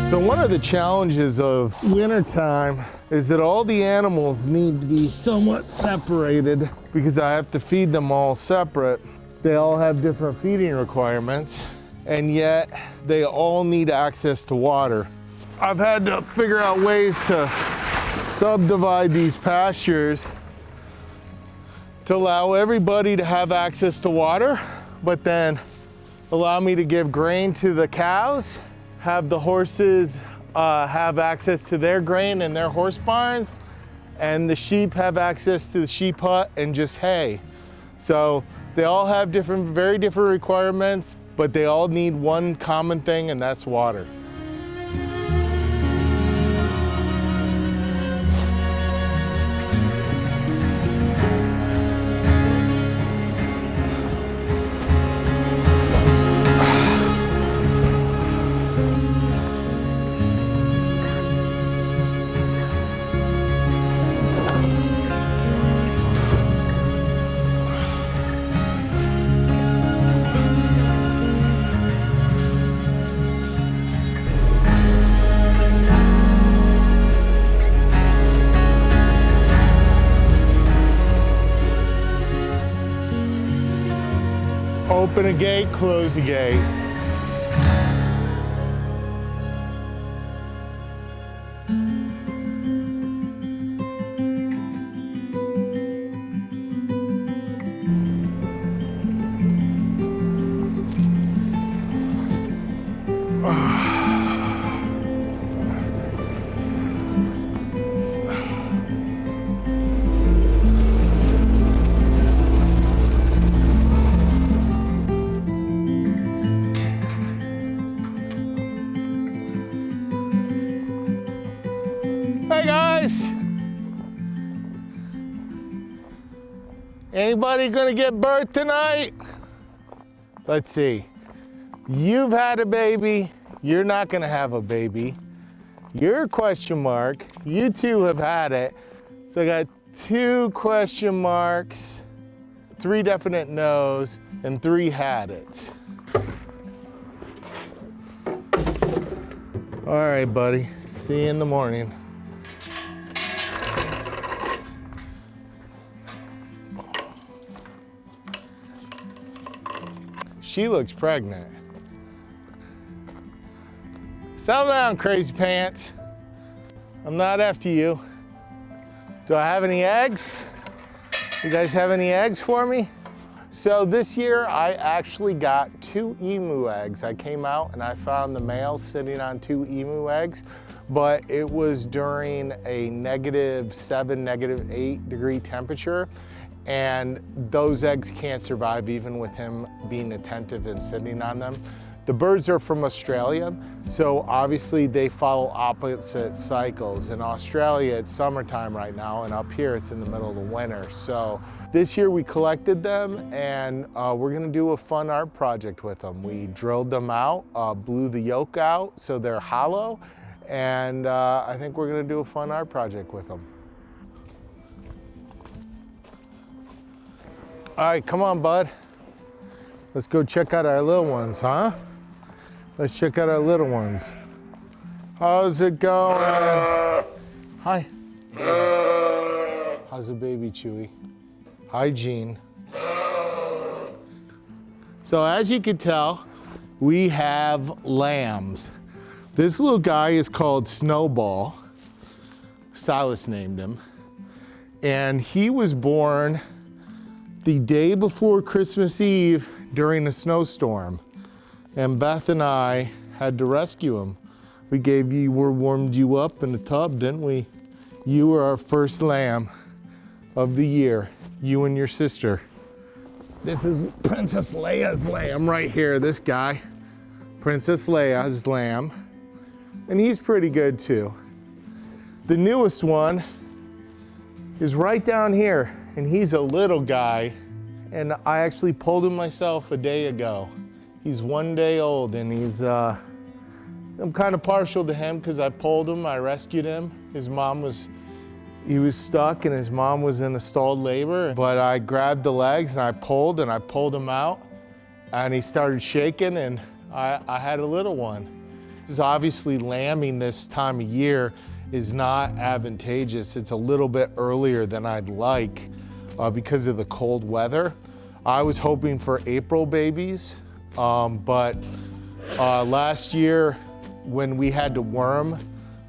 So one of the challenges of wintertime is that all the animals need to be somewhat separated because I have to feed them all separate. They all have different feeding requirements, and yet they all need access to water. I've had to figure out ways to subdivide these pastures to allow everybody to have access to water, but then allow me to give grain to the cows, have the horses have access to their grain and their horse barns, and the sheep have access to the sheep hut and just hay. So they all have very different requirements, but they all need one common thing, and that's water. Open a gate, close a gate. Hey guys! Anybody gonna get birth tonight? Let's see. You've had a baby, you're not gonna have a baby. You're a question mark, you two have had it. So I got 2 question marks, 3 definite no's, and 3 had it. All right, buddy, see you in the morning. She looks pregnant. Settle down, crazy pants. I'm not after you. Do I have any eggs? You guys have any eggs for me? So this year I actually got 2 emu eggs. I came out and I found the male sitting on 2 emu eggs, but it was during a -7, -8 degree temperature. And those eggs can't survive even with him being attentive and sitting on them. The birds are from Australia, so obviously they follow opposite cycles. In Australia, it's summertime right now, and up here it's in the middle of the winter. So this year we collected them, and we're gonna do a fun art project with them. We drilled them out, blew the yolk out so they're hollow, and I think we're gonna do a fun art project with them. All right, come on, bud. Let's go check out our little ones, huh? Let's check out our little ones. How's it going? Hi. How's the baby, Chewy? Hi, Jean. So as you can tell, we have lambs. This little guy is called Snowball. Silas named him. And he was born the day before Christmas Eve during a snowstorm. And Beth and I had to rescue him. We warmed you up in the tub, didn't we? You were our first lamb of the year, you and your sister. This is Princess Leia's lamb right here, this guy. Princess Leia's lamb. And he's pretty good too. The newest one is right down here. And he's a little guy, and I actually pulled him myself a day ago. He's 1 day old, and I'm kind of partial to him because I pulled him, I rescued him. He was stuck, and his mom was in a stalled labor, but I grabbed the legs and I pulled him out, and he started shaking, and I had a little one. Because obviously lambing this time of year is not advantageous. It's a little bit earlier than I'd like because of the cold weather. I was hoping for April babies, but last year when we had to worm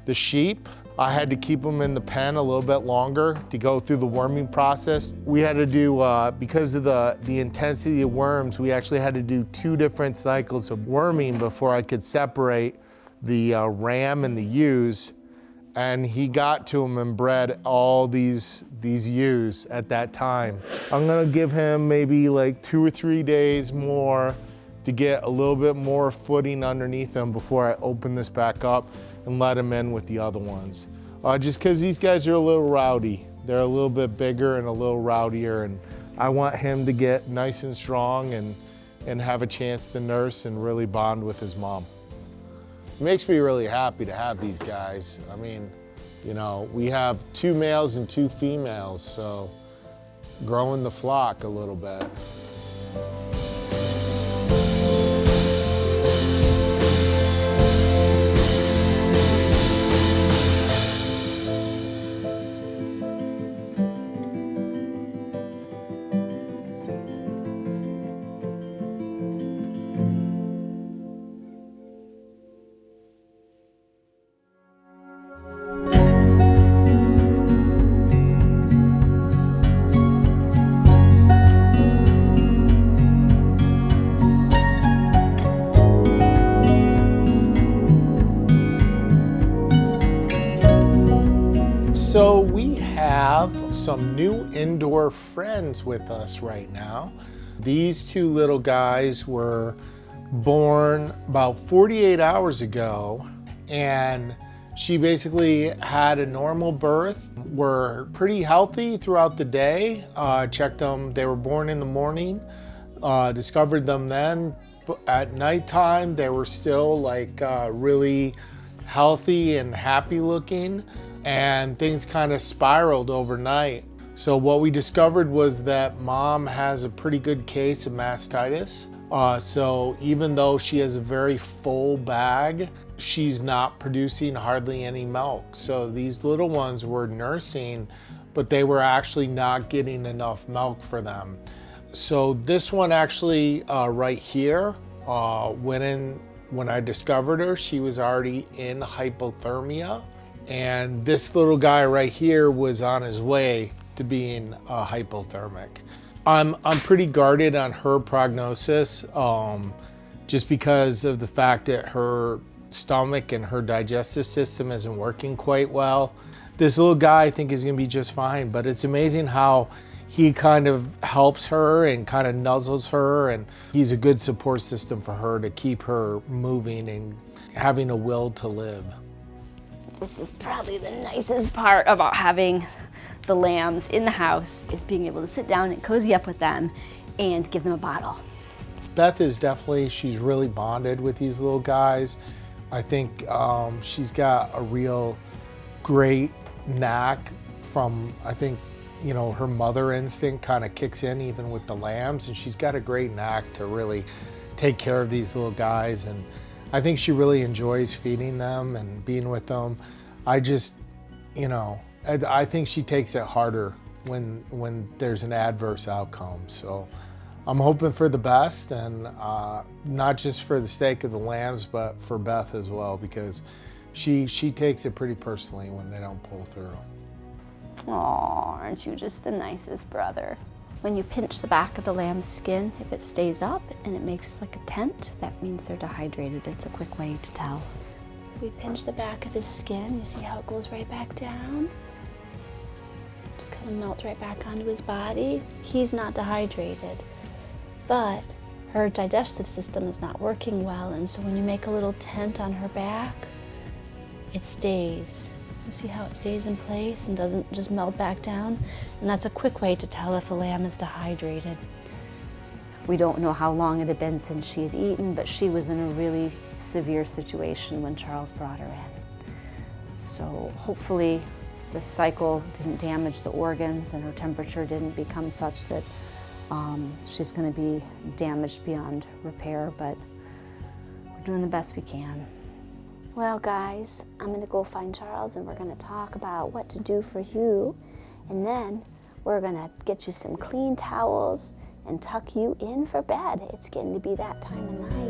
the sheep, I had to keep them in the pen a little bit longer to go through the worming process. We had to do, because of the intensity of worms, we actually had to do 2 different cycles of worming before I could separate the ram and the ewes. And he got to him and bred all these ewes at that time. I'm gonna give him maybe like 2 or 3 days more to get a little bit more footing underneath him before I open this back up and let him in with the other ones. Just because these guys are a little rowdy. They're a little bit bigger and a little rowdier, and I want him to get nice and strong and have a chance to nurse and really bond with his mom. It makes me really happy to have these guys. I mean, you know, we have 2 males and 2 females, so growing the flock a little bit. So we have some new indoor friends with us right now. These 2 little guys were born about 48 hours ago, and she basically had a normal birth, were pretty healthy throughout the day. Checked them, they were born in the morning, discovered them then. At nighttime, they were still like really healthy and happy looking, and things kind of spiraled overnight. So what we discovered was that mom has a pretty good case of mastitis. So even though she has a very full bag, she's not producing hardly any milk. So these little ones were nursing, but they were actually not getting enough milk for them. So this one actually right here, when I discovered her, she was already in hypothermia. And this little guy right here was on his way to being hypothermic. I'm pretty guarded on her prognosis, just because of the fact that her stomach and her digestive system isn't working quite well. This little guy I think is gonna be just fine, but it's amazing how he kind of helps her and kind of nuzzles her, and he's a good support system for her to keep her moving and having a will to live. This is probably the nicest part about having the lambs in the house, is being able to sit down and cozy up with them and give them a bottle. Beth is definitely, she's really bonded with these little guys. I think she's got a real great knack from, I think, you know, her mother instinct kind of kicks in even with the lambs, and she's got a great knack to really take care of these little guys. And I think she really enjoys feeding them and being with them. I just, you know, I think she takes it harder when there's an adverse outcome. So I'm hoping for the best, and not just for the sake of the lambs, but for Beth as well, because she takes it pretty personally when they don't pull through. Aw, aren't you just the nicest brother? When you pinch the back of the lamb's skin, if it stays up and it makes like a tent, that means they're dehydrated. It's a quick way to tell. We pinch the back of his skin, you see how it goes right back down? Just kind of melts right back onto his body. He's not dehydrated, but her digestive system is not working well, and so when you make a little tent on her back, it stays. You see how it stays in place and doesn't just melt back down? And that's a quick way to tell if a lamb is dehydrated. We don't know how long it had been since she had eaten, but she was in a really severe situation when Charles brought her in. So hopefully the cycle didn't damage the organs and her temperature didn't become such that she's going to be damaged beyond repair, but we're doing the best we can. Well, guys, I'm gonna go find Charles and we're gonna talk about what to do for you. And then we're gonna get you some clean towels and tuck you in for bed. It's getting to be that time of night.